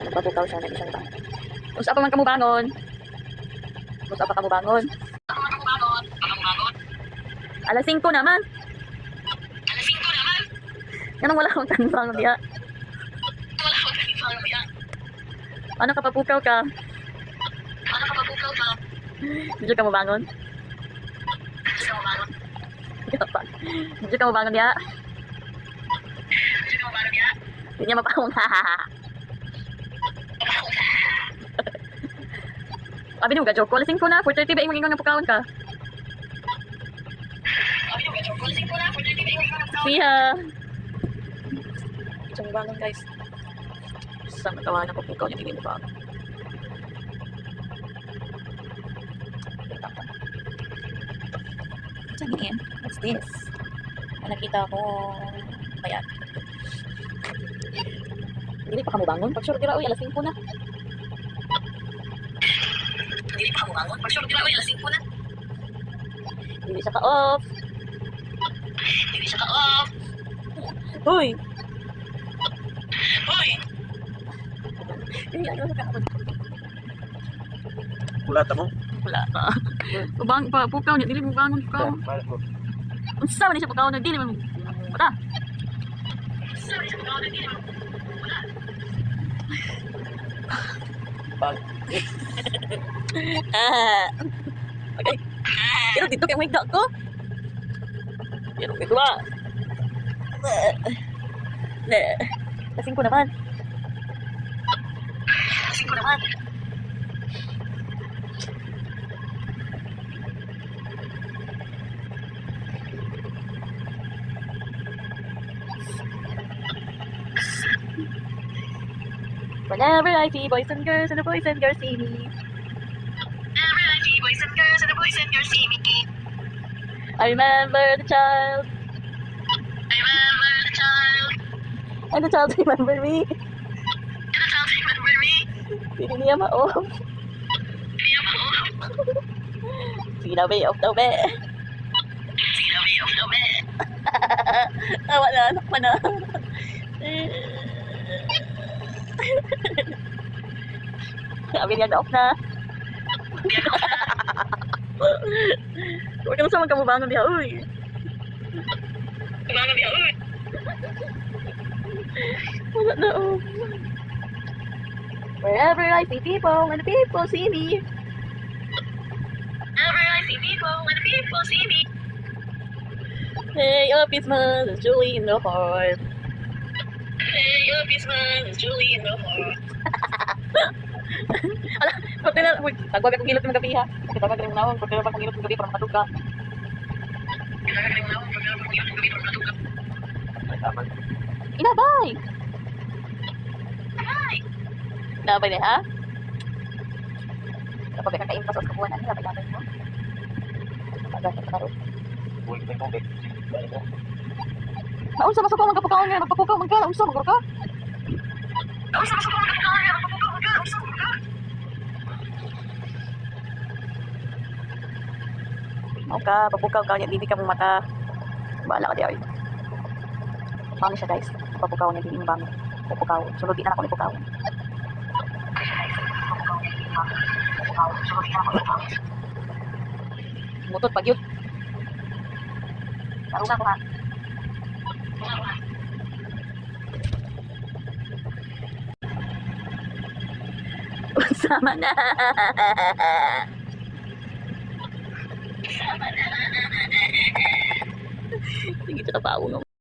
Nagpapukaw siya ng isang bata. Usa pa man kamo bangon. Usa pa kamo bangon. Alas 5 naman. Anong wala akong tanbang diya? Ano ka papukaw ka? Hindi ka mabangon? Hindi ka mabangon diya? Hindi niya mapahong. Abi nung gajoke ko, lasing ko na, 4:30 ba yung nga pukawon ka? Siya. Isang bangon guys. Isang natawa na ko pukaw niya, hindi mo ba? Saan what's this? Nakita ko, bayan. Hindi pa kamo bangon, pag sure dira, uy, alas 5 na. Hindi pa kamo bangon, pag sure dira, uy, alas 5 na. Hindi siya ka-off. Hindi siya ka-off. Uy! Uy! Hindi, ano sa ka-off? Wala mo? Wala ka. Pabang, pukaw niya, dili mo bangon, pukaw. Unsa man siya pukaw na, dili mo. Wala. Unsa man siya pukaw na, dili mo. Okay. Pero dito kayo may dak ko. Pero ito ba? Lasing ko naman. Lasing ko naman. Whenever I see boys and girls and the boys and girls see me. Whenever I see boys and girls and the boys and girls see me. I remember the child. I remember the child. And the child remember me. And the child remember me. Hindi niya ma-off. Hindi niya ma-off. Sinabi off daw be. Sinabi off daw be. Awa na, anak pa na. Sabi niya na off na. Huwag ka na sa magkamubangon diya, uy. Kabangon diya, uy. Wala na off. Wherever I see people, when the people see me. Wherever I see people, when the people see me. Hey, up is man, it's Julie in the heart. Hey, up is man, it's Julie in the heart. Ala, pati na, tagwag akong hilot ng gabi ha. Tagwag akong nawang, pati na akong hilot ng gabi para matug ka. Tagwag akong nawang, pati na akong hilot ng gabi para matug ka. Inabay! Inabay! Inabay na ha? Kapag kakain pa sa kabuanan, inabay mo. Tagwag akong karo. Naunsa masuk ko magkapukaw nga, magpapukaw man ka, naunsa magkuro ka? Naunsa masuk ko magkapukaw nga, magpapukaw man ka, naunsa magkuro ka? Okay, papukaw ka, hindi ka mong mata. Bahala ka diya. Paano siya guys? Papukaw niya, hindi imbang. Papukaw. Sulod din na ako ni pukaw. Mutot pag yun. Tarungan ko ha. Sama na. Sama na. Sige, kita pa ako